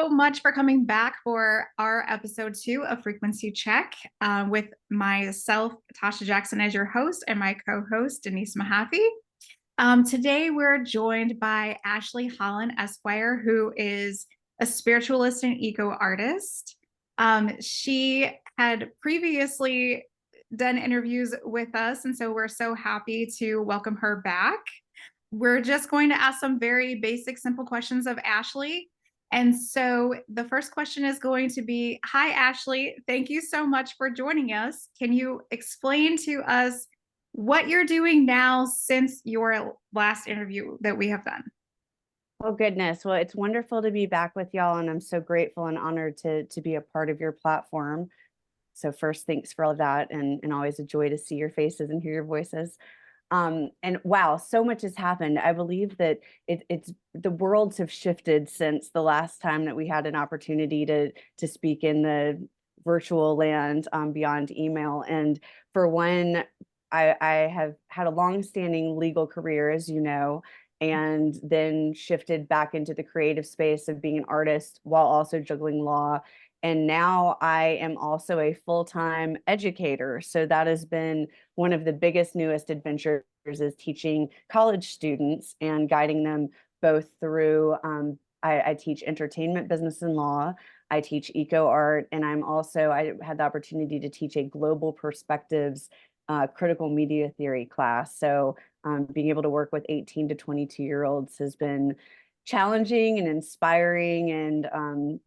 so much for coming back for our episode 2 of Frequency Check with myself, Tasha Jackson, as your host, and my co-host, Denise Mahaffey. Today, we're joined by Ashley Hollan, Esquire, who is a spiritualist and eco artist. She had previously done interviews with us, and so we're so happy to welcome her back. We're just going to ask some very basic, simple questions of Ashley. And so the first question is going to be, hi, Ashley. Thank you so much for joining us. Can you explain to us what you're doing now since your last interview that we have done? Oh, goodness. Well, it's wonderful to be back with y'all, and I'm so grateful and honored to be a part of your platform. So first, thanks for all of that, and always a joy to see your faces and hear your voices. And wow, so much has happened. I believe that it's the worlds have shifted since the last time that we had an opportunity to speak in the virtual land, beyond email. And for one, I have had a long-standing legal career, as you know, and then shifted back into the creative space of being an artist while also juggling law. And now I am also a full-time educator. So that has been one of the biggest, newest adventures, is teaching college students and guiding them both through, I teach entertainment, business, and law. I teach eco art, and I had the opportunity to teach a global perspectives critical media theory class. So being able to work with 18 to 22-year-olds has been challenging and inspiring, and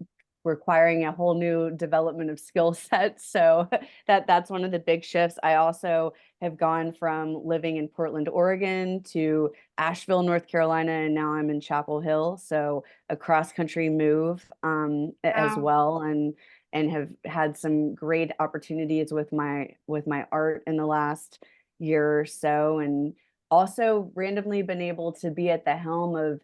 requiring a whole new development of skill sets. So that's one of the big shifts. I also have gone from living in Portland, Oregon to Asheville, North Carolina, and now I'm in Chapel Hill. So a cross-country move as well, and have had some great opportunities with my art in the last year or so, and also randomly been able to be at the helm of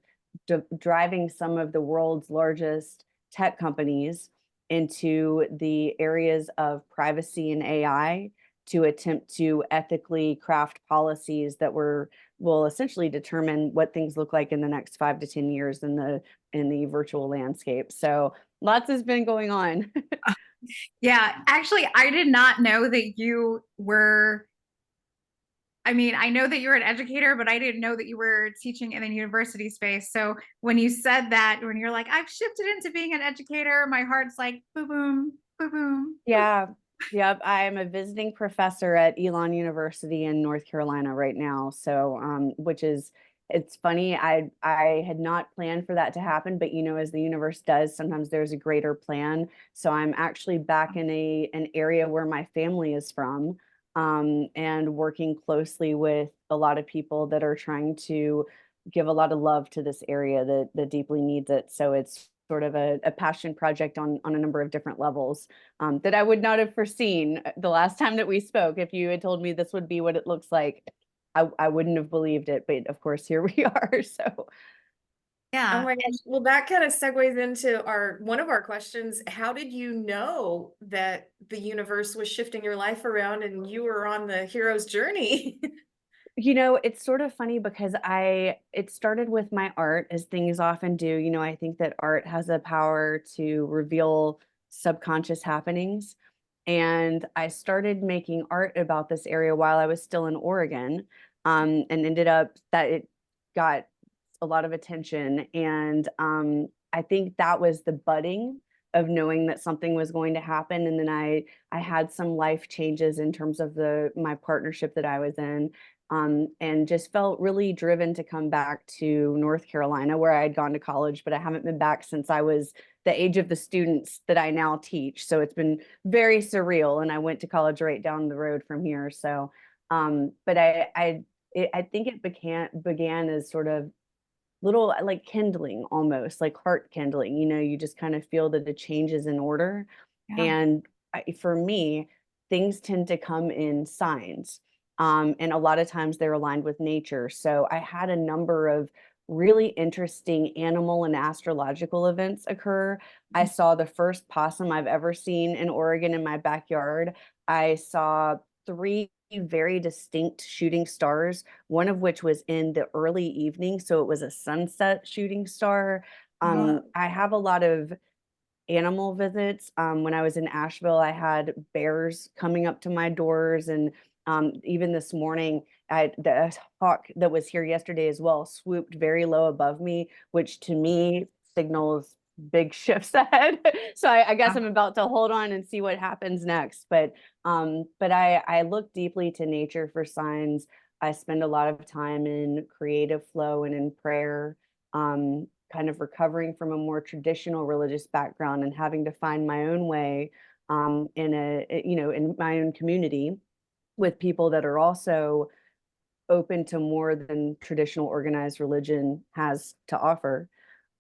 driving some of the world's largest tech companies into the areas of privacy and AI to attempt to ethically craft policies that will essentially determine what things look like in the next 5 to 10 years in the virtual landscape. So lots has been going on. Yeah, actually, I did not know that you were. I mean, I know that you're an educator, but I didn't know that you were teaching in the university space. So when you said that, when you're like, I've shifted into being an educator, my heart's like, boom, boom, boom, boom. Yeah. Yep. I'm a visiting professor at Elon University in North Carolina right now. So, which is, it's funny. I had not planned for that to happen, but as the universe does, sometimes there's a greater plan. So I'm actually back in an area where my family is from, and working closely with a lot of people that are trying to give a lot of love to this area that deeply needs it. So it's sort of a passion project on a number of different levels, that I would not have foreseen the last time that we spoke. If you had told me this would be what it looks like, I wouldn't have believed it. But of course, here we are. So Oh Yeah. my gosh. Well, that kind of segues into one of our questions. How did you know that the universe was shifting your life around and you were on the hero's journey? it's sort of funny because it started with my art, as things often do. I think that art has a power to reveal subconscious happenings. And I started making art about this area while I was still in Oregon, and ended up that it got a lot of attention. And I think that was the budding of knowing that something was going to happen. And then I had some life changes in terms of my partnership that I was in, and just felt really driven to come back to North Carolina, where I had gone to college, but I haven't been back since I was the age of the students that I now teach. So it's been very surreal. And I went to college right down the road from here. So, but I think it began as sort of little, like, kindling, almost like heart kindling. You just kind of feel that the change is in order. Yeah. And for me, things tend to come in signs. And a lot of times they're aligned with nature. So I had a number of really interesting animal and astrological events occur. I saw the first possum I've ever seen in Oregon in my backyard. I saw 3 very distinct shooting stars, one of which was in the early evening. So it was a sunset shooting star. Wow. I have a lot of animal visits. When I was in Asheville, I had bears coming up to my doors, and even this morning, the hawk that was here yesterday as well swooped very low above me, which to me signals big shifts ahead. So I guess I'm about to hold on and see what happens next. But I look deeply to nature for signs. I spend a lot of time in creative flow and in prayer. Kind of recovering from a more traditional religious background and having to find my own way in my own community with people that are also open to more than traditional organized religion has to offer.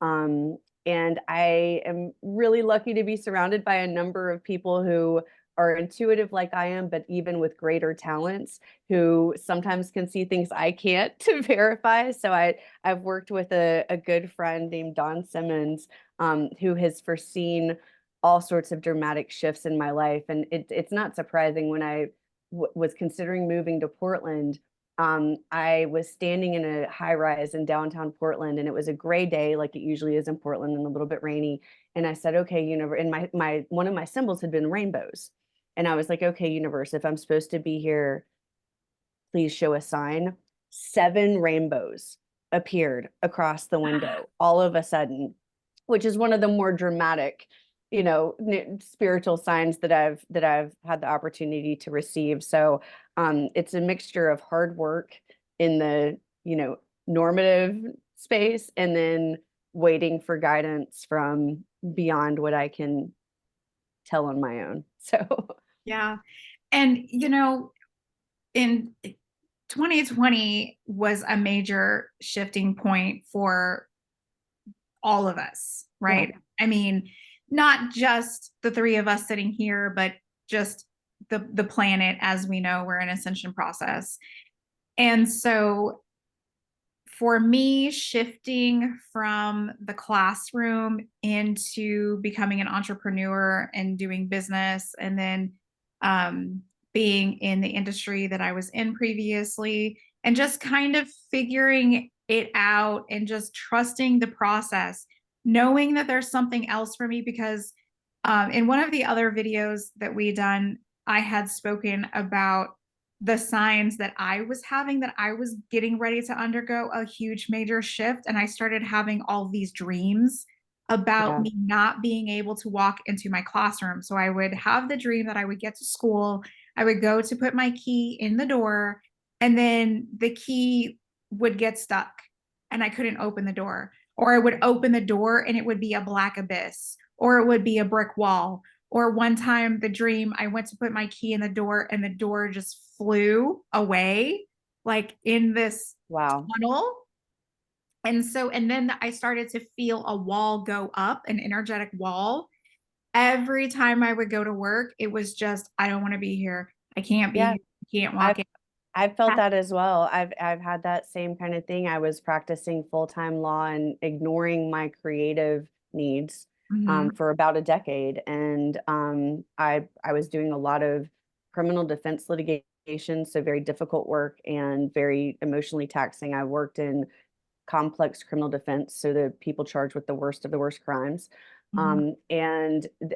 Um, and I am really lucky to be surrounded by a number of people who are intuitive like I am, but even with greater talents, who sometimes can see things I can't to verify. So I've worked with a good friend named Don Simmons, who has foreseen all sorts of dramatic shifts in my life. And it's not surprising when I was considering moving to Portland. I was standing in a high rise in downtown Portland, and it was a gray day, like it usually is in Portland, and a little bit rainy. And I said, "Okay, universe." And my one of my symbols had been rainbows, and I was like, "Okay, universe, if I'm supposed to be here, please show a sign." 7 rainbows appeared across the window all of a sudden, which is one of the more dramatic, spiritual signs that I've had the opportunity to receive. So it's a mixture of hard work in the, normative space, and then waiting for guidance from beyond what I can tell on my own. So Yeah. And, in 2020 was a major shifting point for all of us, right? yeah, I mean, not just the three of us sitting here, but just the planet as we know. We're in ascension process. And so for me, shifting from the classroom into becoming an entrepreneur and doing business, and then being in the industry that I was in previously, and just kind of figuring it out and just trusting the process, knowing that there's something else for me. Because in one of the other videos that we done, I had spoken about the signs that I was having, that I was getting ready to undergo a huge major shift. And I started having all these dreams about yeah, me not being able to walk into my classroom. So I would have the dream that I would get to school, I would go to put my key in the door, and then the key would get stuck and I couldn't open the door. Or I would open the door and it would be a black abyss, or it would be a brick wall. Or one time, the dream, I went to put my key in the door and the door just flew away, like in this wow, tunnel. And then I started to feel a wall go up, an energetic wall. Every time I would go to work, it was just, I don't want to be here. I can't be yeah. here. I can't walk I've in. I've felt that as well. I've had that same kind of thing. I was practicing full-time law and ignoring my creative needs Mhm. for about a decade. And I was doing a lot of criminal defense litigation, so very difficult work and very emotionally taxing. I worked in complex criminal defense, so the people charged with the worst of the worst crimes. Mhm.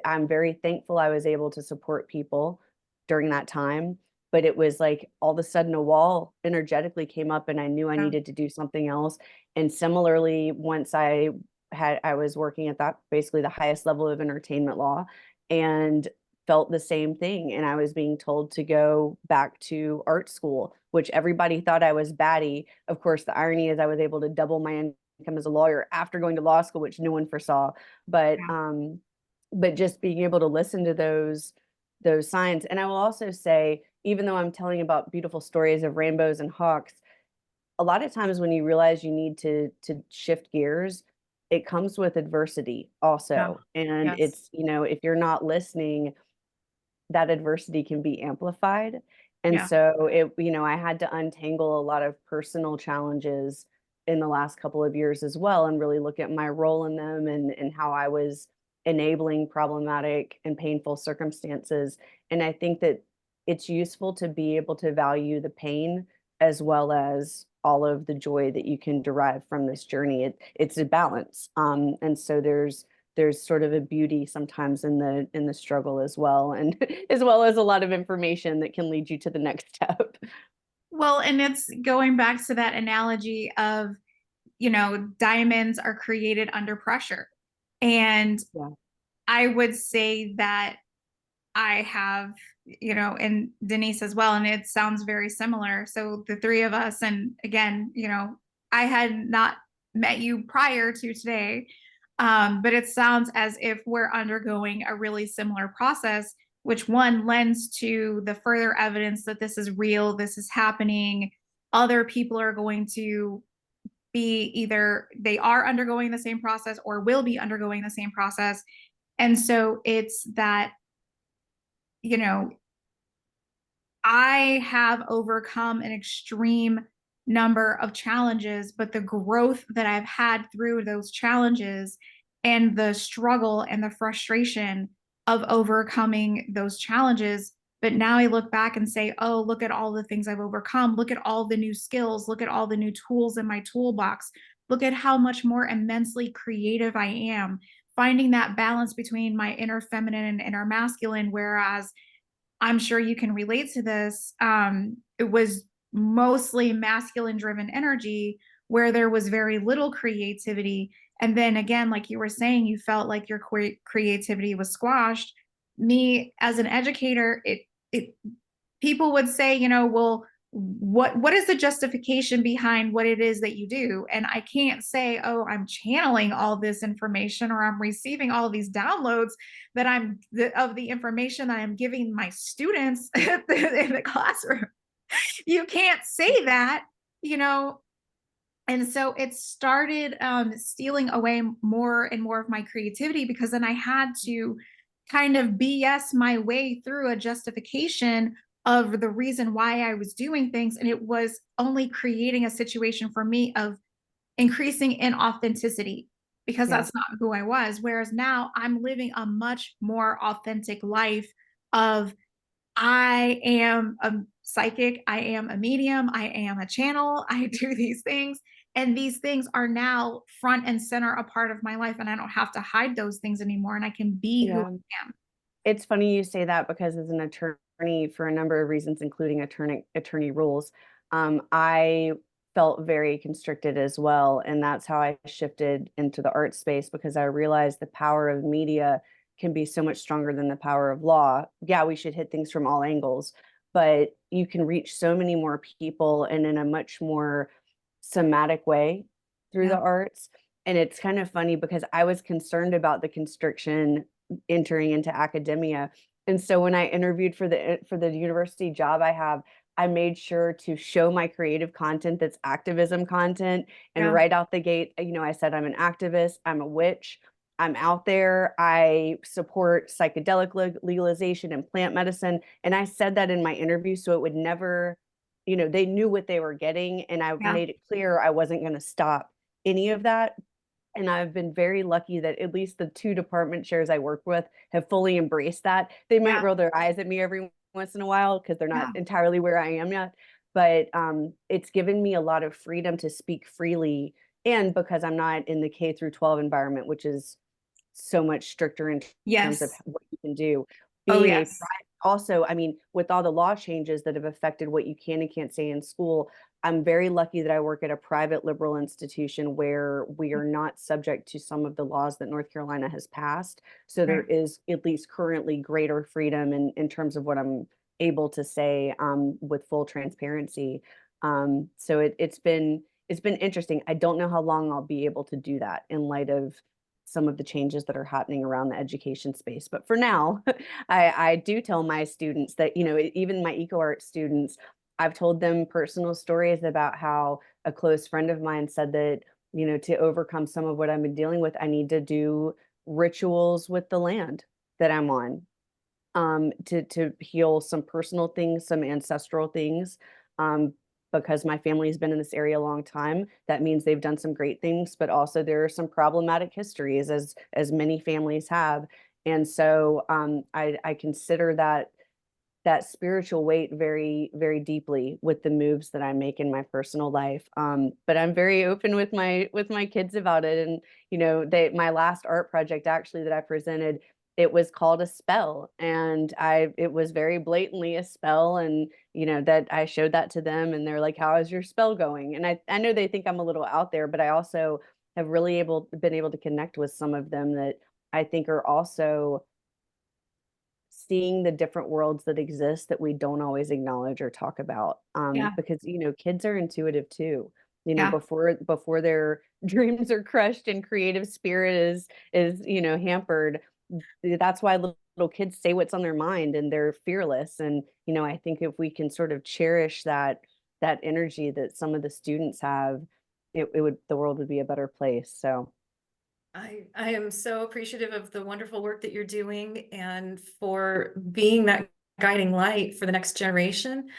I'm very thankful I was able to support people during that time. But it was like all of a sudden a wall energetically came up, and I knew I Yeah. needed to do something else. And similarly, once I was working at that basically the highest level of entertainment law, and felt the same thing. And I was being told to go back to art school, which everybody thought I was batty. Of course, the irony is I was able to double my income as a lawyer after going to law school, which no one foresaw. But Yeah. um, but just being able to listen to those signs. And I will also say, even though I'm telling about beautiful stories of rainbows and hawks, a lot of times when you realize you need to shift gears, it comes with adversity Yeah. also. And Yes. it's, if you're not listening, that adversity can be amplified. And Yeah. so I had to untangle a lot of personal challenges in the last couple of years as well, and really look at my role in them, and how I was enabling problematic and painful circumstances. And I think that it's useful to be able to value the pain as well as all of the joy that you can derive from this journey. It's a balance. And so there's sort of a beauty sometimes in the struggle as well, and as well as a lot of information that can lead you to the next step. Well, and it's going back to that analogy of, diamonds are created under pressure. And Yeah. I would say that I have, and Denise as well, and it sounds very similar. So the three of us, and again, I had not met you prior to today, but it sounds as if we're undergoing a really similar process, which one lends to the further evidence that this is real, this is happening. Other people are going to be either they are undergoing the same process or will be undergoing the same process. And so it's that, you know, I have overcome an extreme number of challenges, but the growth that I've had through those challenges and the struggle and the frustration of overcoming those challenges. But now I look back and say, oh, look at all the things I've overcome. Look at all the new skills. Look at all the new tools in my toolbox. Look at how much more immensely creative I am. Finding that balance between my inner feminine and inner masculine, whereas I'm sure you can relate to this. It was mostly masculine driven energy where there was very little creativity. And then again, like you were saying, you felt like your creativity was squashed. Me as an educator, it people would say, well, what is the justification behind what it is that you do? And I can't say, oh, I'm channeling all this information or I'm receiving all these downloads that of the information that I'm giving my students in the classroom. You can't say that, you know. And so it started stealing away more and more of my creativity, because then I had to kind of BS my way through a justification of the reason why I was doing things. And it was only creating a situation for me of increasing inauthenticity, because Yeah. that's not who I was. Whereas now I'm living a much more authentic life of I am a psychic, I am a medium, I am a channel, I do these things. And these things are now front and center a part of my life. And I don't have to hide those things anymore. And I can be who Yeah. I am. It's funny you say that, because as an attorney, for a number of reasons, including attorney rules, I felt very constricted as well. And that's how I shifted into the art space, because I realized the power of media can be so much stronger than the power of law. Yeah, we should hit things from all angles, but you can reach so many more people and in a much more somatic way through Yeah. the arts. And it's kind of funny because I was concerned about the constriction entering into academia. And so when I interviewed for the university job I have, I made sure to show my creative content that's activism content. And Yeah. right out the gate, I said, I'm an activist, I'm a witch, I'm out there, I support psychedelic legalization and plant medicine. And I said that in my interview, so it would never, they knew what they were getting. And I Yeah. made it clear I wasn't going to stop any of that. And I've been very lucky that at least the two department chairs I work with have fully embraced that. They might Yeah. roll their eyes at me every once in a while because they're Yeah. not entirely where I am yet. But it's given me a lot of freedom to speak freely. And because I'm not in the K through 12 environment, which is so much stricter in terms of Yes. what you can do, Oh, being a yes. also, I mean, with all the law changes that have affected what you can and can't say in school, I'm very lucky that I work at a private liberal institution where we are not subject to some of the laws that North Carolina has passed. So there Right. is at least currently greater freedom in terms of what I'm able to say with full transparency. So it's been interesting. I don't know how long I'll be able to do that in light of some of the changes that are happening around the education space. But for now, I do tell my students that, even my eco art students, I've told them personal stories about how a close friend of mine said that, to overcome some of what I've been dealing with, I need to do rituals with the land that I'm on, to heal some personal things, some ancestral things. Because my family has been in this area a long time, that means they've done some great things, but also there are some problematic histories, as many families have. And so I consider that that spiritual weight very, very deeply with the moves that I make in my personal life. But I'm very open with my kids about it. And, my last art project actually that I presented, it was called a spell, and it was very blatantly a spell. And, that I showed that to them, and they're like, how is your spell going? And I know they think I'm a little out there, but I also have really been able to connect with some of them that I think are also seeing the different worlds that exist that we don't always acknowledge or talk about. Yeah. Because kids are intuitive too. Yeah. Before their dreams are crushed and creative spirit is hampered. That's why little kids say what's on their mind, and they're fearless. And I think if we can sort of cherish that energy that some of the students have, the world would be a better place. So I am so appreciative of the wonderful work that you're doing and for being that guiding light for the next generation.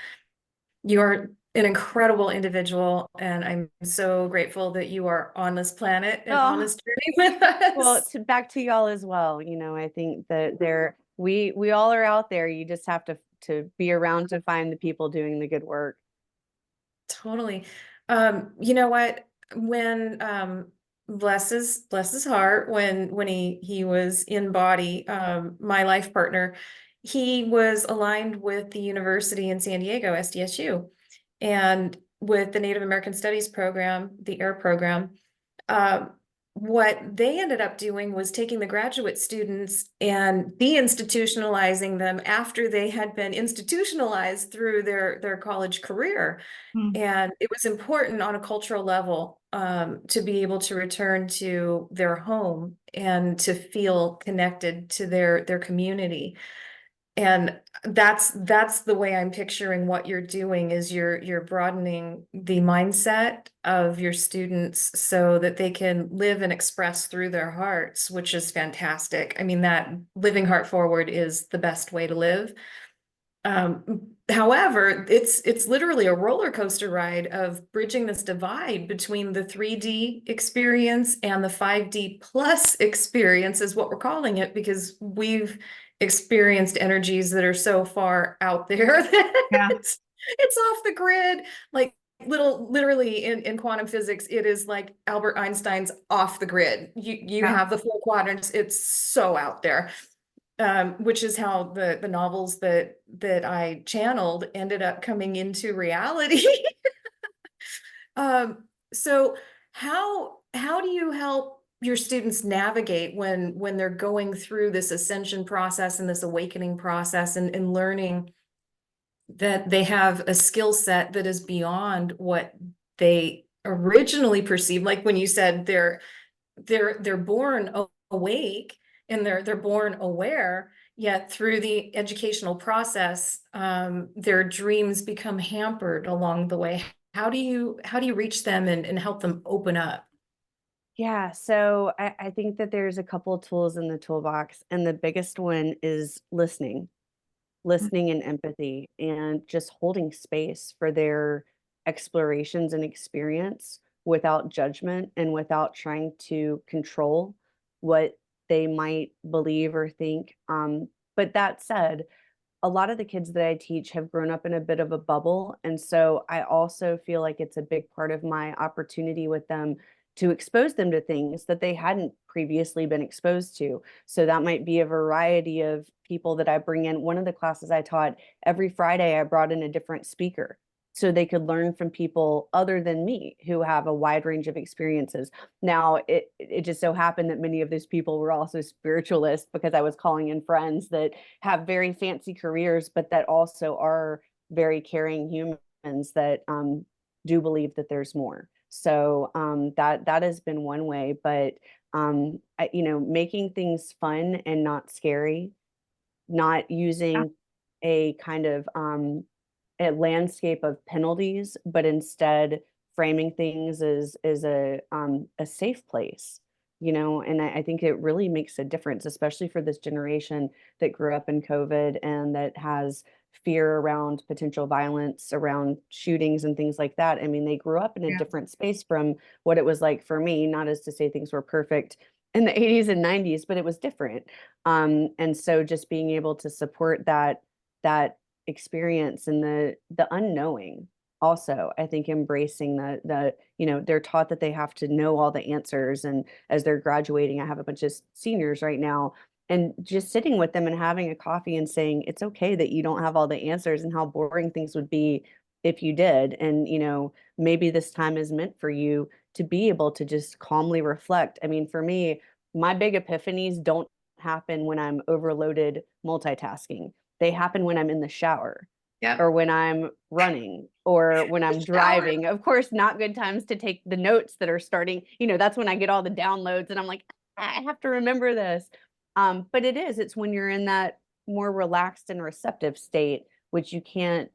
You are an incredible individual, and I'm so grateful that you are on this planet and on oh, this journey with us. well, back to y'all as well. I think that we all are out there. You just have to be around to find the people doing the good work. Totally. You know what? When bless his heart, when he was in body, my life partner, he was aligned with the university in San Diego, SDSU, and with the Native American Studies program, the AIR program. What they ended up doing was taking the graduate students and deinstitutionalizing them after they had been institutionalized through their college career. Mm. And it was important on a cultural level, to be able to return to their home and to feel connected to their community. And that's the way I'm picturing what you're doing is you're broadening the mindset of your students so that they can live and express through their hearts, which is fantastic. I mean, that living heart forward is the best way to live. However, it's literally a roller coaster ride of bridging this divide between the 3D experience and the 5D plus experience is what we're calling it, because we've experienced energies that are so far out there that Yeah. it's off the grid. Like literally in quantum physics, it is like Albert Einstein's off the grid. You Yeah. have the 4 quadrants, it's so out there. Which is how the novels that I channeled ended up coming into reality. So how do you help your students navigate when they're going through this ascension process and this awakening process and learning that they have a skill set that is beyond what they originally perceived? Like when you said they're born awake and they're born aware, yet through the educational process, their dreams become hampered along the way. How do you reach them and help them open up? Yeah, so I think that there's a couple of tools in the toolbox, and the biggest one is listening and empathy, and just holding space for their explorations and experience without judgment and without trying to control what they might believe or think. But that said, a lot of the kids that I teach have grown up in a bit of a bubble. And so I also feel like it's a big part of my opportunity with them to expose them to things that they hadn't previously been exposed to. So that might be a variety of people that I bring in. One of the classes I taught, every Friday, I brought in a different speaker so they could learn from people other than me who have a wide range of experiences. Now, it just so happened that many of those people were also spiritualists, because I was calling in friends that have very fancy careers, but that also are very caring humans that do believe that there's more. So that has been one way. But making things fun and not scary, not Yeah. using a kind of a landscape of penalties, but instead framing things as a safe place, and I think it really makes a difference, especially for this generation that grew up in COVID and that has fear around potential violence, around shootings and things like that. I mean, they grew up in a Yeah. different space from what it was like for me, not as to say things were perfect in the 80s and 90s, but it was different. And so just being able to support that experience and the unknowing. Also, I think embracing the they're taught that they have to know all the answers, and as they're graduating, I have a bunch of seniors right now, and just sitting with them and having a coffee and saying it's okay that you don't have all the answers, and how boring things would be if you did. And maybe this time is meant for you to be able to just calmly reflect. I mean, for me, my big epiphanies don't happen when I'm overloaded multitasking. They happen when I'm in the shower, Yep. or when I'm running, or when I'm Shower. driving. Of course, not good times to take the notes that are starting. That's when I get all the downloads and I'm like, I have to remember this. But it's when you're in that more relaxed and receptive state, which you can't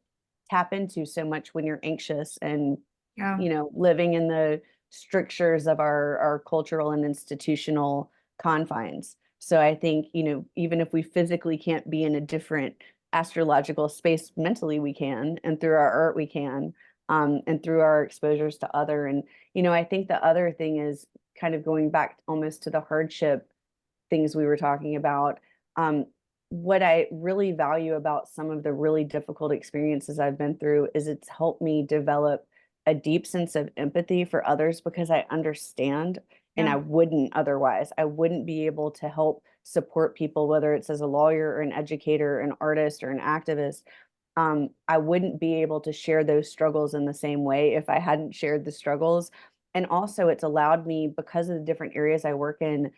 tap into so much when you're anxious and Yeah. living in the strictures of our cultural and institutional confines. So I think, even if we physically can't be in a different astrological space, mentally we can, and through our art we can, and through our exposures to other. And I think the other thing is kind of going back almost to the hardship things we were talking about. What I really value about some of the really difficult experiences I've been through is it's helped me develop a deep sense of empathy for others, because I understand, and Yeah. I wouldn't otherwise. I wouldn't be able to help support people, whether it's as a lawyer or an educator, an artist or an activist. I wouldn't be able to share those struggles in the same way if I hadn't shared the struggles. And also, it's allowed me, because of the different areas I work in,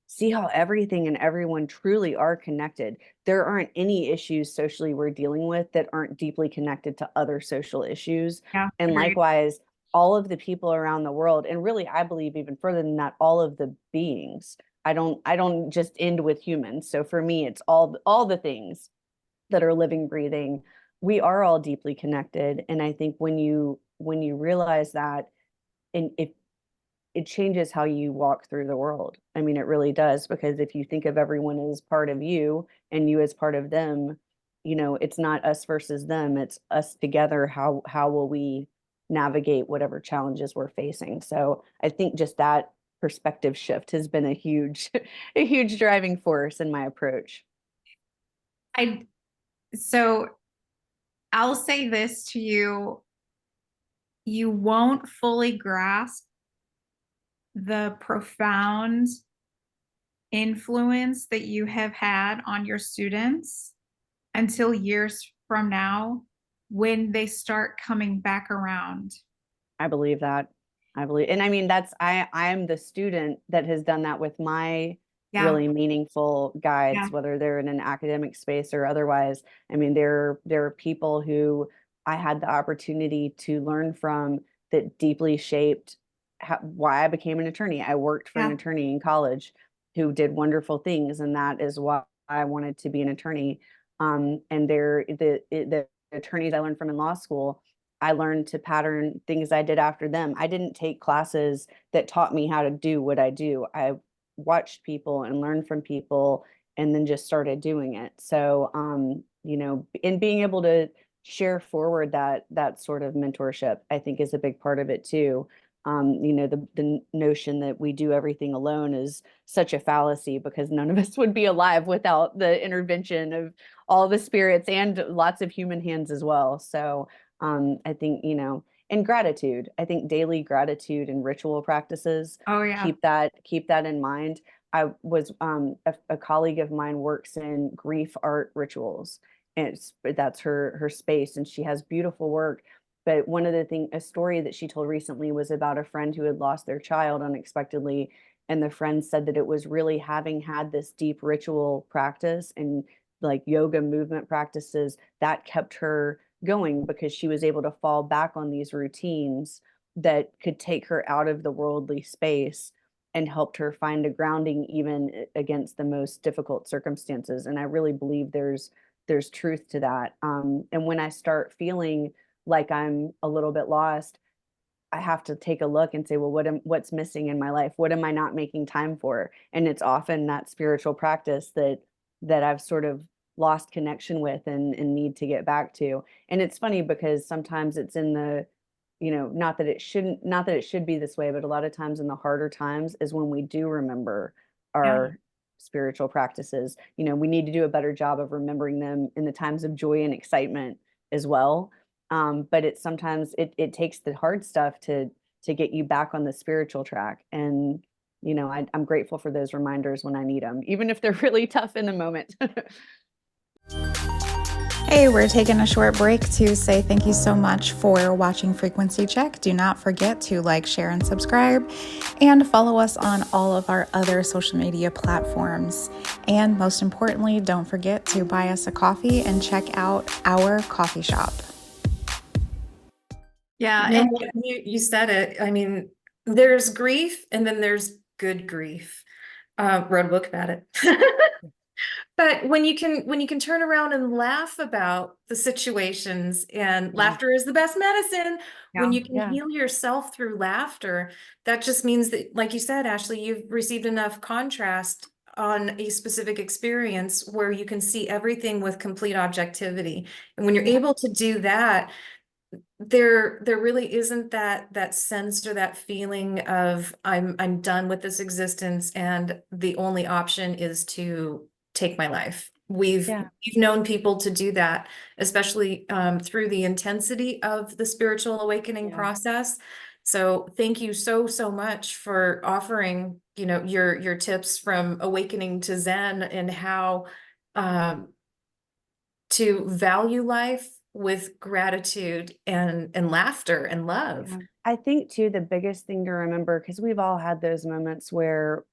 see how everything and everyone truly are connected. There aren't any issues socially we're dealing with that aren't deeply connected to other social issues. Yeah. And Agreed. likewise, all of the people around the world, and really, I believe even further than that, all of the beings. I don't just end with humans. So for me, it's all the things that are living, breathing. We are all deeply connected. And I think when you realize that, and if it changes how you walk through the world. I mean, it really does, because if you think of everyone as part of you and you as part of them, it's not us versus them, it's us together. How will we navigate whatever challenges we're facing? So I think just that perspective shift has been a huge a huge driving force in my approach. So I'll say this to you. You won't fully grasp the profound influence that you have had on your students until years from now, when they start coming back around. I believe that. I believe, and I mean, I'm the student that has done that with my Yeah. really meaningful guides, Yeah. whether they're in an academic space or otherwise. I mean, there are people who I had the opportunity to learn from that deeply shaped why I became an attorney. I worked for an Yeah. attorney in college who did wonderful things, and that is why I wanted to be an attorney. And the attorneys I learned from in law school, I learned to pattern things I did after them. I didn't take classes that taught me how to do what I do. I watched people and learned from people, and then just started doing it. So, and being able to share forward that sort of mentorship, I think, is a big part of it too. The notion that we do everything alone is such a fallacy, because none of us would be alive without the intervention of all the spirits and lots of human hands as well. So I think, and gratitude. I think daily gratitude and ritual practices, Oh, yeah. keep that in mind. I was a colleague of mine works in grief art rituals, and that's her space, and she has beautiful work. But one of the thing, a story that she told recently was about a friend who had lost their child unexpectedly, and the friend said that it was really having had this deep ritual practice and like yoga movement practices that kept her going, because she was able to fall back on these routines that could take her out of the worldly space and helped her find a grounding even against the most difficult circumstances. And I really believe there's truth to that. And when I start feeling like I'm a little bit lost, I have to take a look and say, well, what's missing in my life? What am I not making time for? And it's often that spiritual practice that I've sort of lost connection with and need to get back to. And it's funny, because sometimes it's in the, not that it should be this way, but a lot of times in the harder times is when we do remember Yeah. our spiritual practices. You know, we need to do a better job of remembering them in the times of joy and excitement as well. But it's sometimes it takes the hard stuff to get you back on the spiritual track. And, you know, I'm grateful for those reminders when I need them, even if they're really tough in the moment. Hey, we're taking a short break to say thank you so much for watching Frequency Check. Do not forget to like, share, and subscribe, and follow us on all of our other social media platforms. And most importantly, don't forget to buy us a coffee and check out our coffee shop. Yeah, You know and what? You said it. I mean, there's grief and then there's good grief. Wrote a book about it. But when you can turn around and laugh about the situations, and laughter is the best medicine, when you can heal yourself through laughter, that just means that, like you said, Ashley, you've received enough contrast on a specific experience where you can see everything with complete objectivity. And when you're able to do that, there really isn't that sense or that feeling of I'm done with this existence and the only option is to take my life. We've known people to do that, especially through the intensity of the spiritual awakening process. So thank you so much for offering, you know, your tips from awakening to Zen, and how to value life with gratitude and laughter and love. Yeah. I think too, the biggest thing to remember, because we've all had those moments where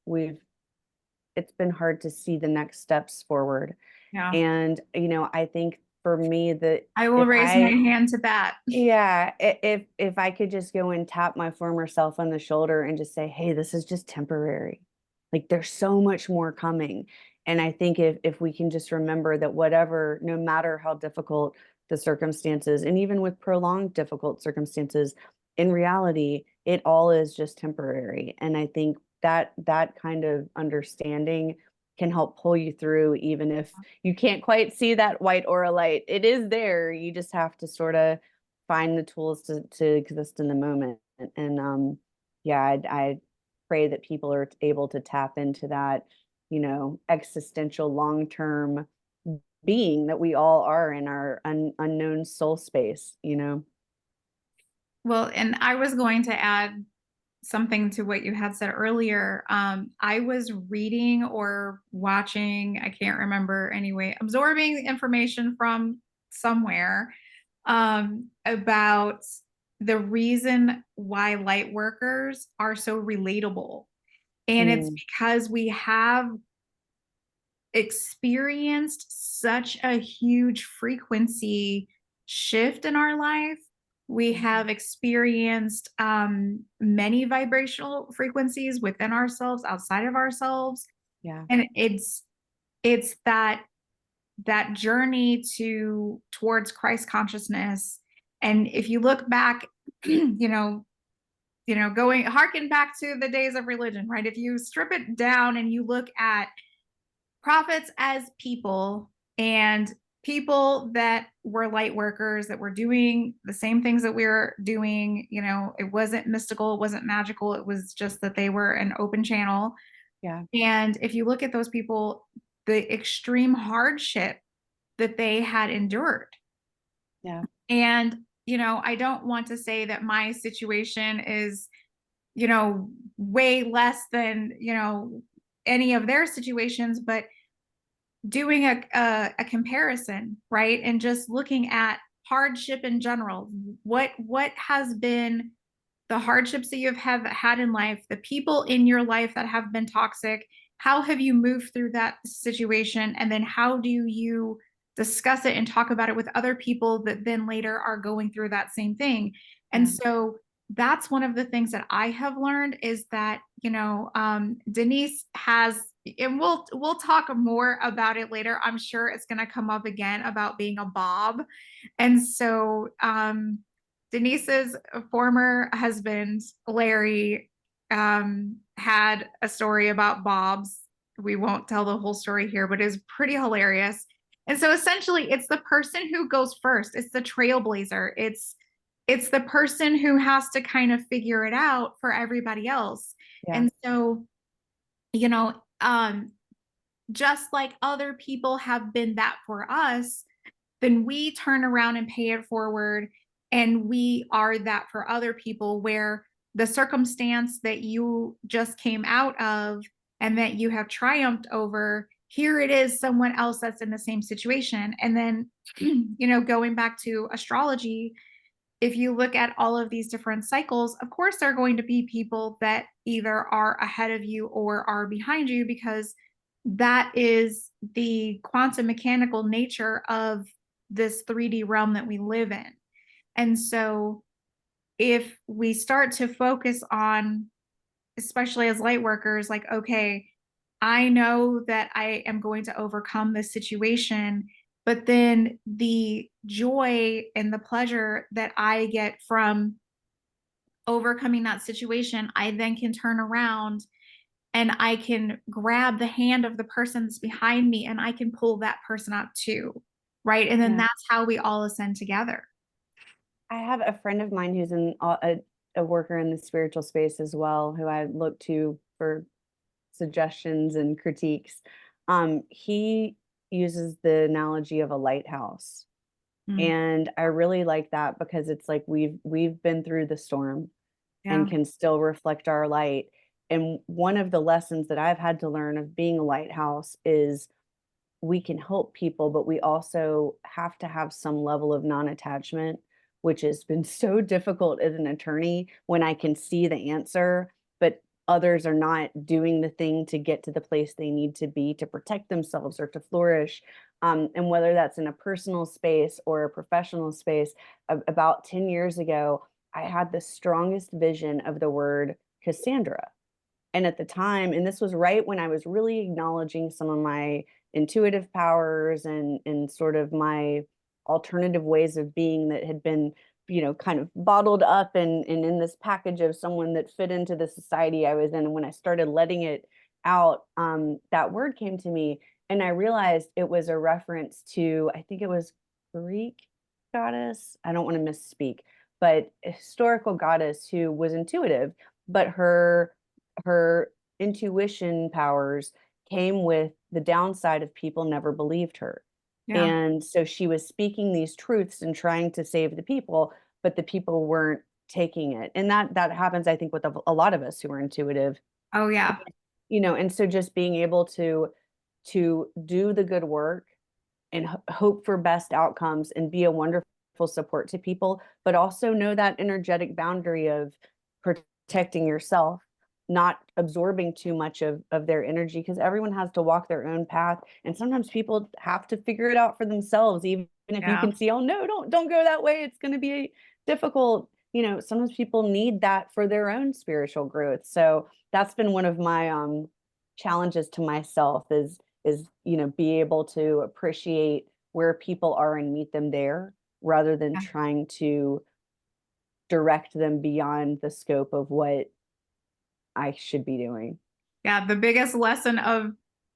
it's been hard to see the next steps forward. yeah, And, you know, I think for me that I will raise my hand to that. yeah, if I could just go and tap my former self on the shoulder and just say, hey, this is just temporary. Like there's so much more coming. And I think if we can just remember that whatever, no matter how difficult the circumstances, and even with prolonged difficult circumstances, in reality, it all is just temporary. And I think that kind of understanding can help pull you through, even if you can't quite see that white aura light. It is there. You just have to sort of find the tools to exist in the moment. And yeah, I pray that people are able to tap into that, you know, existential long-term being that we all are in our unknown soul space, you know. Well, and I was going to add something to what you had said earlier. I was reading or watching, I can't remember anyway, absorbing information from somewhere about the reason why light workers are so relatable. And it's because we have experienced such a huge frequency shift in our life. We have experienced many vibrational frequencies within ourselves, outside of ourselves. Yeah. And it's that journey towards Christ consciousness. And if you look back, going harken back to the days of religion, right? If you strip it down and you look at prophets as people, and people that were light workers that were doing the same things that we were doing, it wasn't mystical, it wasn't magical, it was just that they were an open channel. Yeah. And if you look at those people, the extreme hardship that they had endured. Yeah. And I don't want to say that my situation is way less than any of their situations, but doing a comparison, right? And just looking at hardship in general, what has been the hardships that you have had in life, the people in your life that have been toxic, how have you moved through that situation? And then how do you discuss it and talk about it with other people that then later are going through that same thing? And so that's one of the things that I have learned is that, Denise has, and we'll talk more about it later. I'm sure it's going to come up again about being a Bob. And so, Denise's former husband, Larry, had a story about Bob's. We won't tell the whole story here, but it's pretty hilarious. And so essentially, it's the person who goes first. It's the trailblazer. It's the person who has to kind of figure it out for everybody else. Yeah. And so, just like other people have been that for us, then we turn around and pay it forward. And we are that for other people, where the circumstance that you just came out of and that you have triumphed over, here it is someone else that's in the same situation. And then, going back to astrology, if you look at all of these different cycles, of course, there are going to be people that either are ahead of you or are behind you, because that is the quantum mechanical nature of this 3D realm that we live in. And so if we start to focus on, especially as light workers, like, okay, I know that I am going to overcome this situation, but then the joy and the pleasure that I get from overcoming that situation, I then can turn around and I can grab the hand of the person that's behind me and I can pull that person up too. Right. And then Yeah. that's how we all ascend together. I have a friend of mine who's a worker in the spiritual space as well, who I look to for suggestions and critiques. He uses the analogy of a lighthouse. Mm, And I really like that because it's like we've been through the storm yeah. and can still reflect our light. And one of the lessons that I've had to learn of being a lighthouse is we can help people, but we also have to have some level of non-attachment, which has been so difficult as an attorney when I can see the answer, but others are not doing the thing to get to the place they need to be to protect themselves or to flourish. And whether that's in a personal space or a professional space, about 10 years ago, I had the strongest vision of the word Cassandra. And at the time, and this was right when I was really acknowledging some of my intuitive powers and sort of my alternative ways of being that had been, kind of bottled up and in this package of someone that fit into the society I was in. And when I started letting it out, that word came to me, and I realized it was a reference to, I think it was Greek goddess. I don't want to misspeak, but a historical goddess who was intuitive, but her intuition powers came with the downside of people never believed her. Yeah. And so she was speaking these truths and trying to save the people, but the people weren't taking it. And that happens, I think, with a lot of us who are intuitive. Oh, yeah. And so just being able to do the good work and hope for best outcomes and be a wonderful support to people, but also know that energetic boundary of protecting yourself, not absorbing too much of their energy, because everyone has to walk their own path. And sometimes people have to figure it out for themselves, even if you Yeah. can see, oh no, don't go that way. It's going to be difficult. Sometimes people need that for their own spiritual growth. So that's been one of my challenges to myself is be able to appreciate where people are and meet them there rather than Yeah. trying to direct them beyond the scope of what I should be doing. Yeah, the biggest lesson of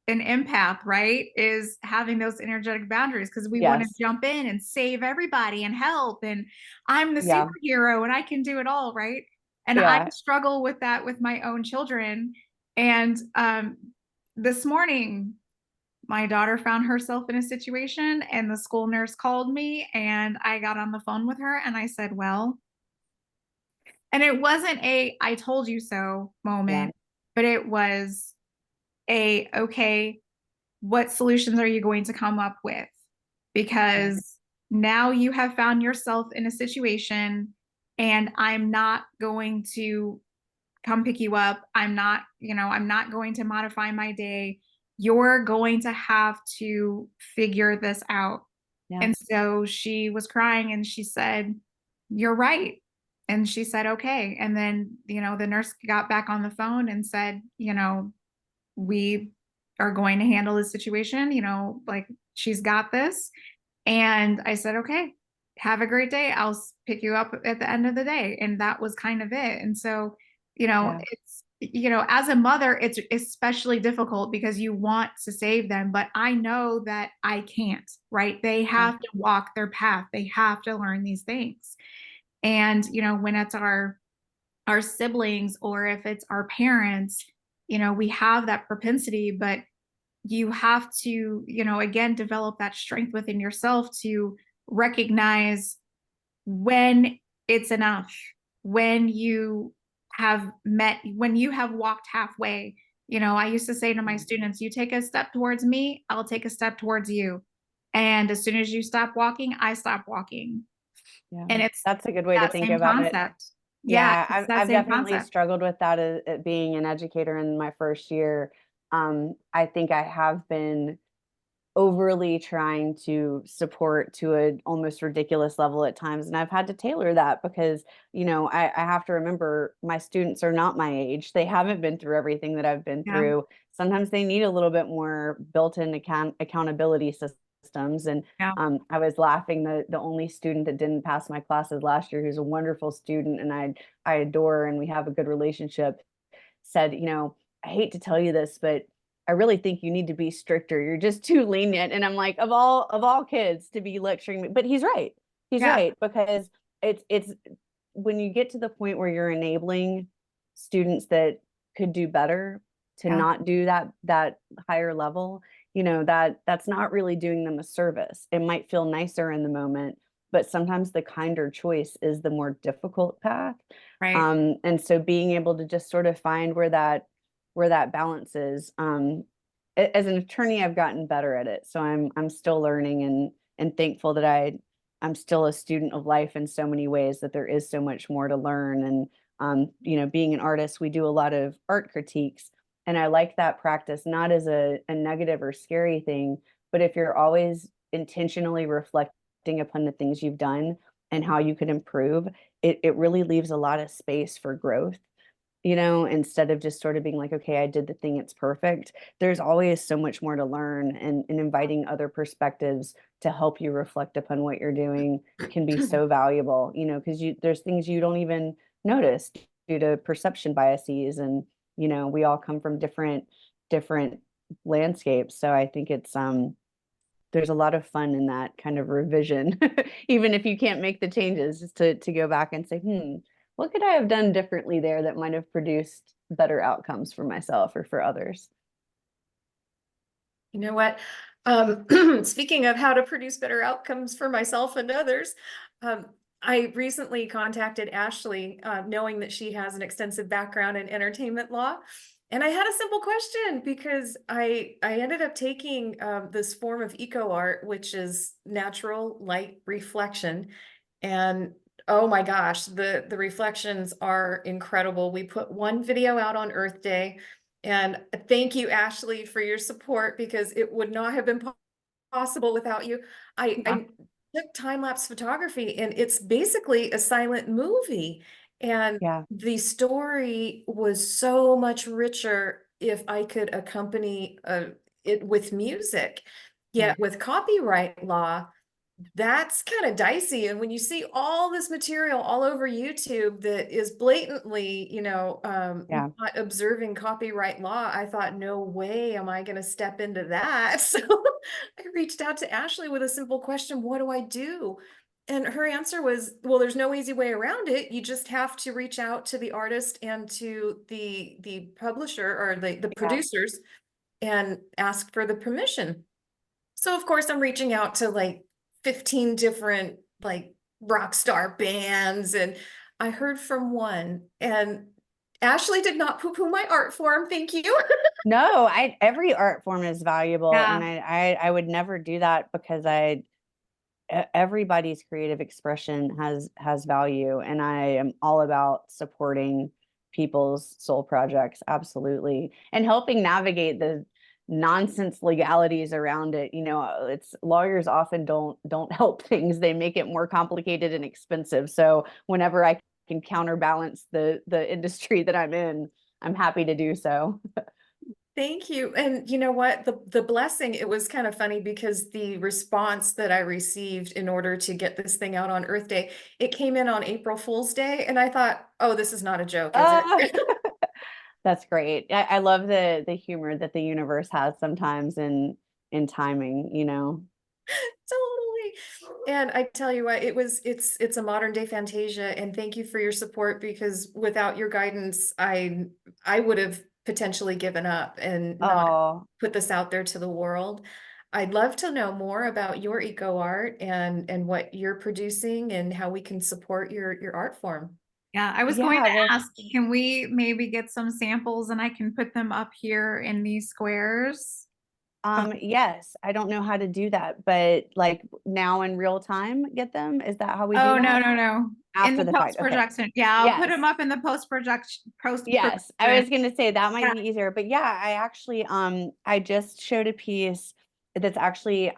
an empath, right, is having those energetic boundaries, because we want to Yes. jump in and save everybody and help. And I'm the Yeah. superhero and I can do it all, right? And I Yeah. struggle with that with my own children. And this morning, my daughter found herself in a situation, and the school nurse called me, and I got on the phone with her and I said, well, and it wasn't a I told you so Yeah. moment, but it was okay, what solutions are you going to come up with? Yeah. Because now you have found yourself in a situation, and I'm not going to come pick you up. I'm not going to modify my day. You're going to have to figure this out. Yeah. And so she was crying and she said, you're right. And she said, okay. And then, the nurse got back on the phone and said, we are going to handle this situation, like, she's got this. And I said, okay, have a great day. I'll pick you up at the end of the day. And that was kind of it. And so, Yeah. it's, as a mother, it's especially difficult because you want to save them, but I know that I can't, right? They Yeah. have to walk their path. They have to learn these things. And, when it's our siblings or if it's our parents, we have that propensity, but you have to, again, develop that strength within yourself to recognize when it's enough, when when you have walked halfway. I used to say to my students, you take a step towards me, I'll take a step towards you. And as soon as you stop walking, I stop walking. Yeah, And it's that's a good way to that think same about it. concept. Yeah, Yeah, it's that I've same definitely concept. struggled with that as being an educator in my first year. I think I have been overly trying to support to an almost ridiculous level at times. And I've had to tailor that because, I have to remember my students are not my age. They haven't been through everything that I've been Yeah, through. Sometimes they need a little bit more built-in accountability systems. And yeah, I was laughing, the only student that didn't pass my classes last year, who's a wonderful student and I adore and we have a good relationship, said, I hate to tell you this, but I really think you need to be stricter. You're just too lenient. And I'm like, of all kids to be lecturing me. But he's right. He's yeah, right, because it's when you get to the point where you're enabling students that could do better to yeah, not do that higher level, that's not really doing them a service. It might feel nicer in the moment, but sometimes the kinder choice is the more difficult path. right. And so being able to just sort of find where that balance is. As an attorney, I've gotten better at it. So I'm still learning and thankful that I'm still a student of life in so many ways, that there is so much more to learn. And being an artist, we do a lot of art critiques. And I like that practice, not as a negative or scary thing, but if you're always intentionally reflecting upon the things you've done and how you could improve, it really leaves a lot of space for growth, instead of just sort of being like, okay, I did the thing, it's perfect. There's always so much more to learn, and inviting other perspectives to help you reflect upon what you're doing can be so valuable, because there's things you don't even notice due to perception biases. And, we all come from different landscapes. So I think there's a lot of fun in that kind of revision, even if you can't make the changes, just to go back and say, what could I have done differently there that might have produced better outcomes for myself or for others? You know what? Speaking of how to produce better outcomes for myself and others, um, I recently contacted Ashley, knowing that she has an extensive background in entertainment law. And I had a simple question because I ended up taking this form of eco art, which is natural light reflection. And oh my gosh, the reflections are incredible. We put one video out on Earth Day. And thank you, Ashley, for your support, because it would not have been possible without you. Yeah, I took time-lapse photography, and it's basically a silent movie. And Yeah, the story was so much richer if I could accompany it with music. yeah, Yet with copyright law, that's kind of dicey. And when you see all this material all over YouTube that is blatantly, yeah. not observing copyright law, I thought, no way am I going to step into that. So I reached out to Ashley with a simple question: what do I do? And her answer was, well, there's no easy way around it. You just have to reach out to the artist and to the publisher or the Yeah. producers and ask for the permission. So of course I'm reaching out to like 15 different like rock star bands, and I heard from one, and Ashley did not poo-poo my art form. Thank you. No, every art form is valuable, and yeah, I would never do that, because everybody's creative expression has value, and I am all about supporting people's soul projects, absolutely, and helping navigate the nonsense legalities around it. It's lawyers often don't help things. They make it more complicated and expensive. So whenever I can counterbalance the industry that I'm in, I'm happy to do so. Thank you. And you know what? The blessing, it was kind of funny because the response that I received in order to get this thing out on Earth Day, it came in on April Fool's Day. And I thought, oh, this is not a joke, is it? Ah, that's great. I love the humor that the universe has sometimes in timing. Totally. And I tell you what, it's a modern day Fantasia, and thank you for your support, because without your guidance, I would have potentially given up and not Oh, put this out there to the world. I'd love to know more about your eco art and what you're producing and how we can support your art form. Yeah, I was going yeah. to Well, ask, can we maybe get some samples and I can put them up here in these squares? Oh, yes, I don't know how to do that, but like now in real time, get them? Is that how we do oh, no, that? no, no. In After the the fact. post Okay. production. Yeah, I'll put Yes. them up in the post Yes. I production. was gonna say that might Yeah. be easier, but yeah, I actually I just showed a piece that's actually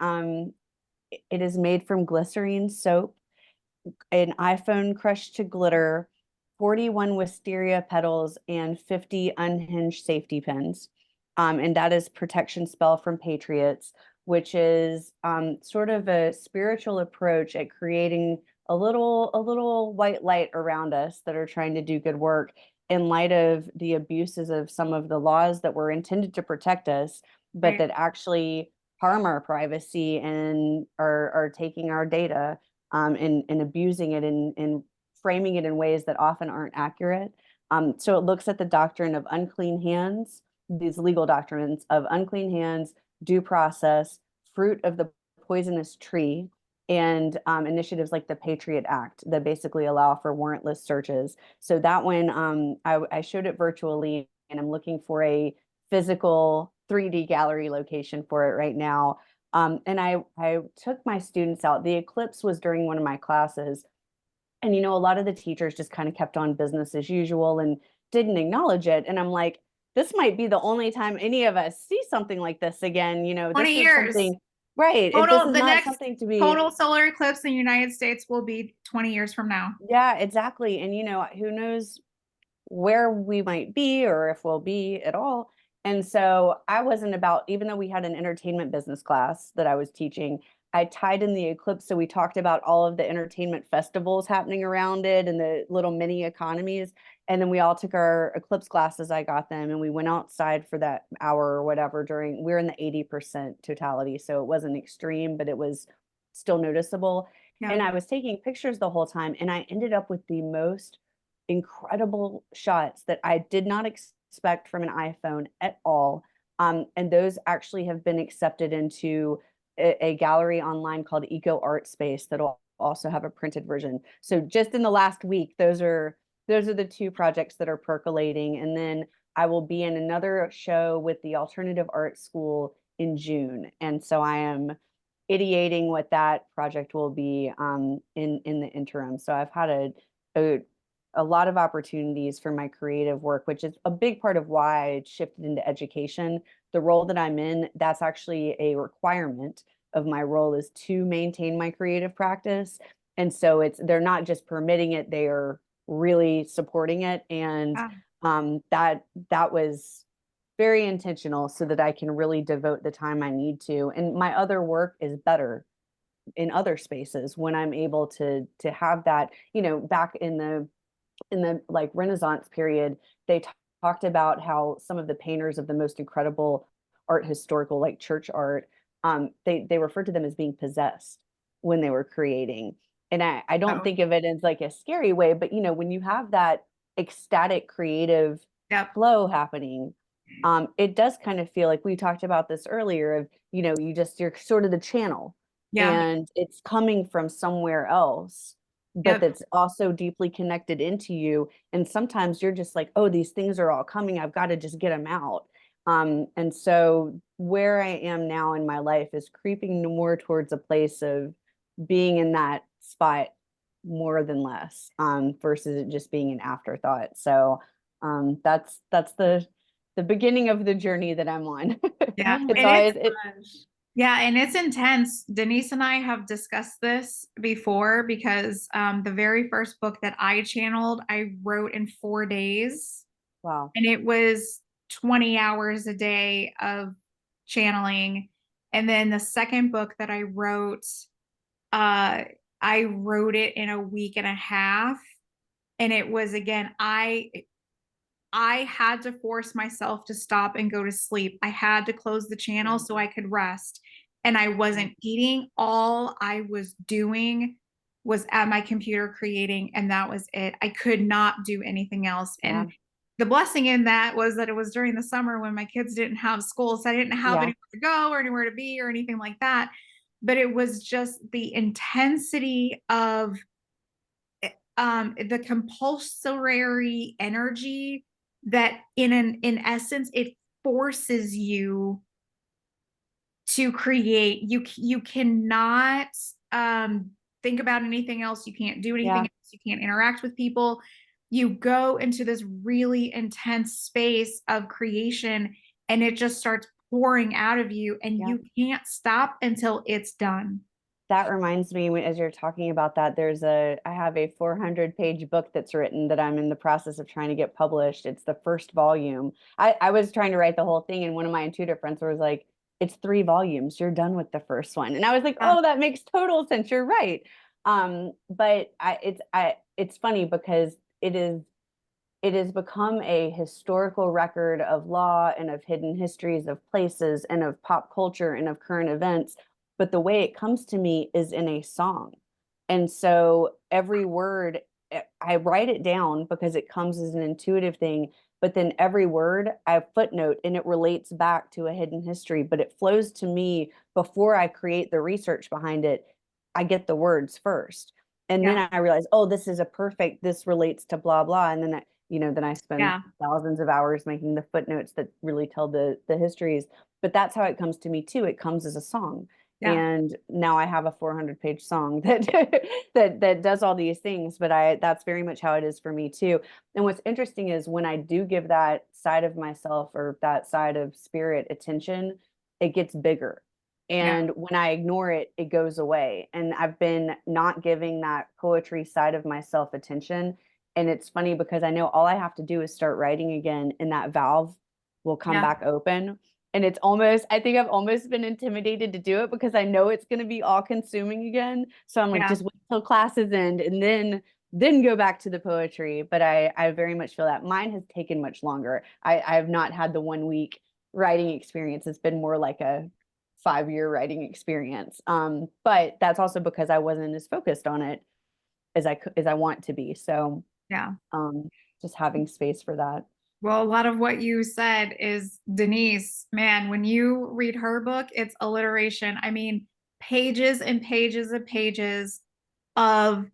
it is made from glycerine soap, an iPhone crushed to glitter, 41 wisteria petals, and 50 unhinged safety pins. And that is Protection Spell from Patriots, which is sort of a spiritual approach at creating a little white light around us that are trying to do good work in light of the abuses of some of the laws that were intended to protect us, but Right. that actually harm our privacy and are taking our data and abusing it and framing it in ways that often aren't accurate. So it looks at the doctrine of unclean hands, these legal doctrines of unclean hands, due process, fruit of the poisonous tree, and initiatives like the Patriot Act that basically allow for warrantless searches. So that one, I showed it virtually, and I'm looking for a physical 3D gallery location for it right now. And I took my students out. The eclipse was during one of my classes. And, a lot of the teachers just kind of kept on business as usual and didn't acknowledge it. And I'm like, this might be the only time any of us see something like this again. 20 This is years. something, right? This Total, is the not next something to be, total solar eclipse in the United States will be 20 years from now. yeah, exactly. And, who knows where we might be or if we'll be at all. And so I wasn't about, even though we had an entertainment business class that I was teaching, I tied in the eclipse. So we talked about all of the entertainment festivals happening around it and the little mini economies. And then we all took our eclipse classes. I got them and we went outside for that hour or whatever we were in the 80% totality. So it wasn't extreme, but it was still noticeable. Yeah. And I was taking pictures the whole time and I ended up with the most incredible shots that I did not expect from an iPhone at all. And those actually have been accepted into a gallery online called Eco Art Space that'll also have a printed version. So just in the last week, those are the two projects that are percolating. And then I will be in another show with the Alternative Art School in June. And so I am ideating what that project will be in the interim. So I've had a lot of opportunities for my creative work, which is a big part of why I shifted into education. The role that I'm in, that's actually a requirement of my role, is to maintain my creative practice. And so they're not just permitting it, they are really supporting it. And Yeah. that was very intentional so that I can really devote the time I need to. And my other work is better in other spaces when I'm able to have that, back in the like Renaissance period, they talked about how some of the painters of the most incredible art, historical like church art, they referred to them as being possessed when they were creating. And I don't Oh, think of it as like a scary way, but when you have that ecstatic creative yep. flow happening, it does kind of feel like we talked about this earlier of, you're sort of the channel Yeah. and it's coming from somewhere else, but Yep. that's also deeply connected into you. And sometimes you're just like, oh, these things are all coming. I've got to just get them out. And so where I am now in my life is creeping more towards a place of being in that spot more than less, versus it just being an afterthought. So that's the beginning of the journey that I'm on. Yeah. It's And it's always it. Yeah, and it's intense. Denise and I have discussed this before because the very first book that I channeled, I wrote in 4 days, Wow. and it was 20 hours a day of channeling. And then the second book that uh, I wrote it in a week and a half. And it was again, I had to force myself to stop and go to sleep. I had to close the channel so I could rest. And I wasn't eating. All I was doing was at my computer creating, and that was it. I could not do anything else. Yeah. And the blessing in that was that it was during the summer when my kids didn't have school. So I didn't have anywhere to go or anywhere to be or anything like that. But it was just the intensity of the compulsory energy that in essence, it forces you to create. You cannot think about anything else. You can't do anything else. You can't interact with people. You go into this really intense space of creation and it just starts pouring out of you and you can't stop until it's done. That reminds me, as you're talking about that, I have a 400-page book that's written that I'm in the process of trying to get published. It's the first volume. I was trying to write the whole thing, and one of my intuitive friends was like, it's 3 volumes. You're done with the first one. And I was like, oh, that makes total sense. You're right. But it's funny because it has become a historical record of law and of hidden histories of places and of pop culture and of current events. But the way it comes to me is in a song. And so every word, I write it down because it comes as an intuitive thing. But then every word I footnote and it relates back to a hidden history, but it flows to me before I create the research behind it. I get the words first. And then I realize, oh, this relates to blah, blah. And then then I spend thousands of hours making the footnotes that really tell the histories. But that's how it comes to me too. It comes as a song. And now I have a 400-page song that that does all these things, but that's very much how it is for me too. And what's interesting is when I do give that side of myself or that side of spirit attention, it gets bigger. And when I ignore it, it goes away. And I've been not giving that poetry side of myself attention. And it's funny because I know all I have to do is start writing again, and that valve will come back open. And I think I've almost been intimidated to do it because I know it's going to be all consuming again. So I'm like, just wait till classes end and then go back to the poetry. But I very much feel that mine has taken much longer. I have not had the 1 week writing experience. It's been more like a 5-year writing experience. But that's also because I wasn't as focused on it as I want to be. So just having space for that. Well, a lot of what you said is Denise, man, when you read her book, it's alliteration. I mean, pages and pages and pages of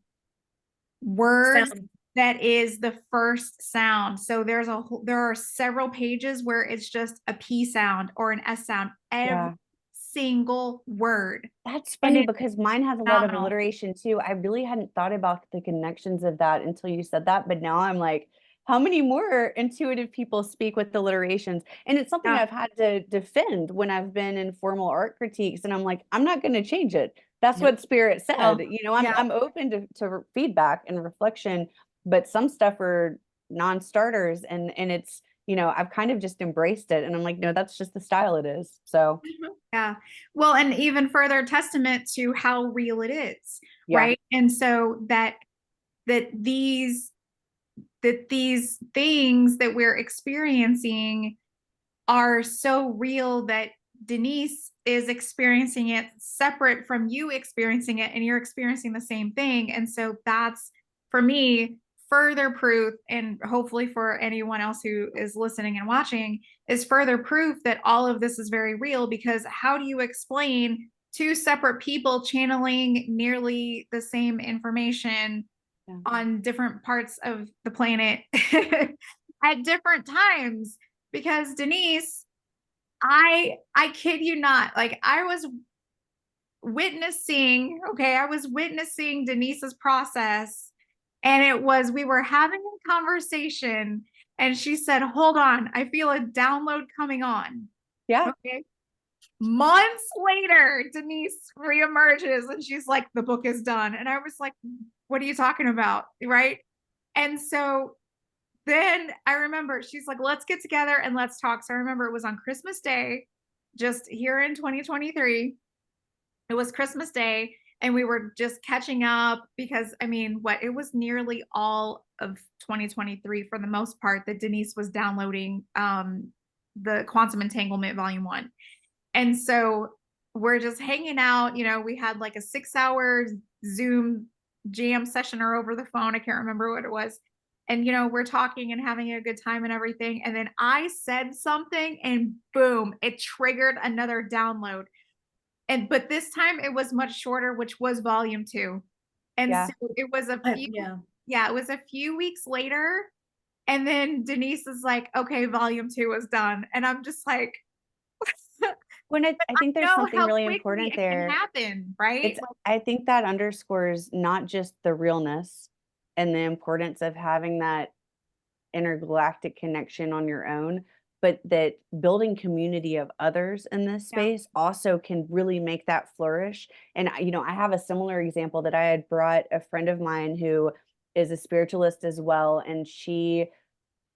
words that is the first sound. So there are several pages where it's just a P sound or an S sound every single word. That's funny because mine has a lot of alliteration too. I really hadn't thought about the connections of that until you said that, but now I'm like, how many more intuitive people speak with alliterations? And it's something I've had to defend when I've been in formal art critiques. And I'm like, I'm not going to change it. That's what Spirit said. I'm open to feedback and reflection, but some stuff are non-starters and it's, I've kind of just embraced it. And I'm like, no, that's just the style it is. So yeah. Well, and even further testament to how real it is. Right. And so that these things that we're experiencing are so real that Denise is experiencing it separate from you experiencing it, and you're experiencing the same thing. And so that's, for me, further proof, and hopefully for anyone else who is listening and watching, is further proof that all of this is very real. Because how do you explain 2 separate people channeling nearly the same information on different parts of the planet at different times? Because Denise, I kid you not, like I was witnessing Denise's process, and we were having a conversation and she said, hold on, I feel a download coming on. Okay. Months later, Denise reemerges and she's like, the book is done. And I was like, what are you talking about? Right. And so then I remember she's like, let's get together and let's talk. So I remember it was on Christmas Day, just here in 2023. It was Christmas Day and we were just catching up because it was nearly all of 2023 for the most part that Denise was downloading the Quantum Entanglement Volume 1. And so we're just hanging out, we had like a 6-hour Zoom jam session or over the phone. I can't remember what it was. and we're talking and having a good time and everything. And then I said something and boom, it triggered another download. But this time it was much shorter, which was volume 2. And Yeah. so it was Yeah. it was a few weeks later. And then Denise is like, okay, volume 2 was done. And I'm just like, I think there's know something how really quickly important it can there. happen, right? It's I think that underscores not just the realness and the importance of having that intergalactic connection on your own, but that building community of others in this Yeah. space also can really make that flourish. And I have a similar example that I had brought a friend of mine who is a spiritualist as well, and she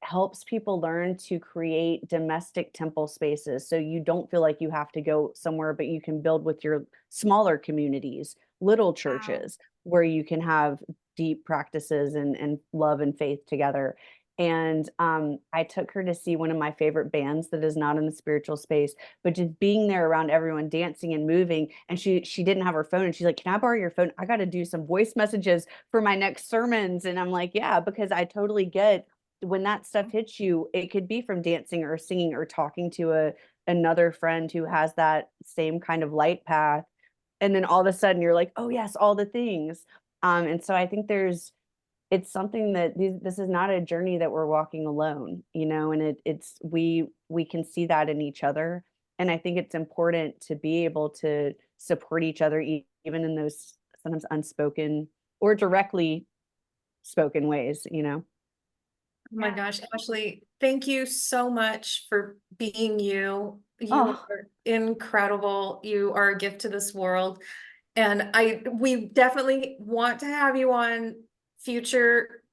helps people learn to create domestic temple spaces, so you don't feel like you have to go somewhere, but you can build with your smaller communities, little Wow. churches where you can have deep practices and love and faith together. And I took her to see one of my favorite bands that is not in the spiritual space, but just being there around everyone dancing and moving. And she didn't have her phone, and she's like, "Can I borrow your phone? I got to do some voice messages for my next sermons." And I'm like, "Yeah," because I totally get when that stuff hits you. It could be from dancing or singing or talking to another friend who has that same kind of light path, and then all of a sudden you're like, oh yes, all the things. And so I think it's something that this is not a journey that we're walking alone, and we can see that in each other. And I think it's important to be able to support each other, even in those sometimes unspoken or directly spoken ways. Oh my gosh, Ashley, thank you so much for being you. You Oh, are incredible. You are a gift to this world. And we definitely want to have you on future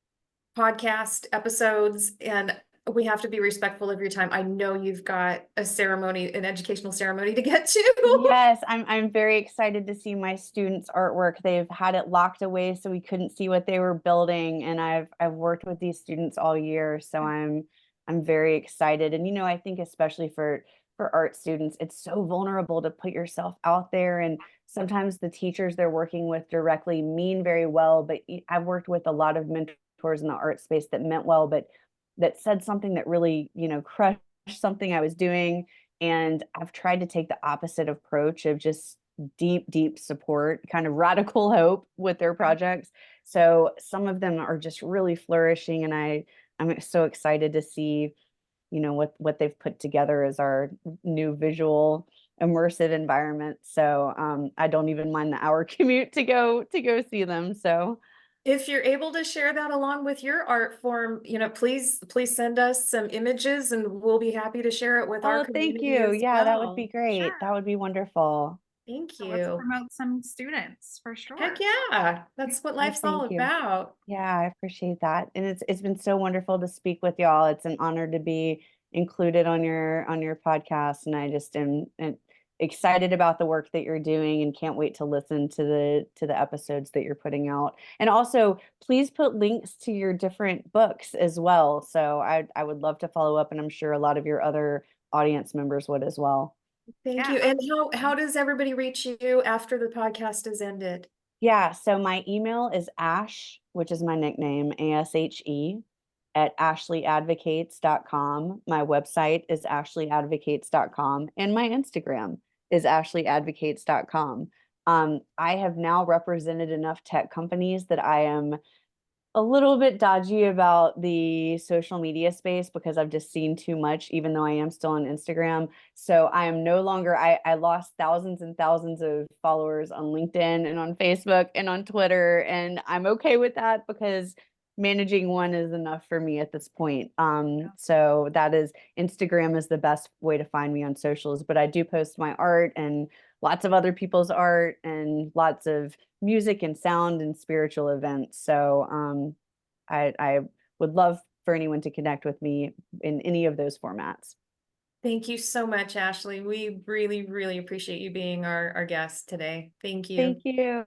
podcast episodes, and we have to be respectful of your time. I know you've got a ceremony, an educational ceremony to get to. yes, I'm very excited to see my students' artwork. They've had it locked away so we couldn't see what they were building, and I've worked with these students all year, so I'm very excited. And I think especially for art students, it's so vulnerable to put yourself out there, and sometimes the teachers they're working with directly mean very well, but I've worked with a lot of mentors in the art space that meant well, but that said something that really, crushed something I was doing. And I've tried to take the opposite approach of just deep, deep support, kind of radical hope with their projects. So some of them are just really flourishing, and I'm so excited to see, what they've put together as our new visual immersive environment. So I don't even mind the hour commute to go see them. So If you're able to share that along with your art form, please send us some images, and we'll be happy to share it with our oh, thank community you. as Yeah, that would be well. great. Sure. That would be wonderful. Thank So let's you. promote some students for Heck sure. yeah, that's what Oh, life's all thank you. about. Yeah, I appreciate that. And it's been so wonderful to speak with y'all. It's an honor to be included on your podcast. And I just am excited about the work that you're doing and can't wait to listen to the episodes that you're putting out. And also please put links to your different books as well. So I would love to follow up, and I'm sure a lot of your other audience members would as well. Thank Yeah. you. And how does everybody reach you after the podcast is ended? Yeah, so my email is Ash, which is my nickname, ASHE, at ashleyadvocates.com. My website is ashleyadvocates.com, and my Instagram is ashleyadvocates.com. I have now represented enough tech companies that I am a little bit dodgy about the social media space because I've just seen too much, even though I am still on Instagram. So I am no longer, I lost thousands and thousands of followers on LinkedIn and on Facebook and on Twitter. And I'm okay with that because managing one is enough for me at this point. So that is, Instagram is the best way to find me on socials, but I do post my art and lots of other people's art and lots of music and sound and spiritual events. So I would love for anyone to connect with me in any of those formats. Thank you so much, Ashley. We really, really appreciate you being our guest today. Thank you. Thank you.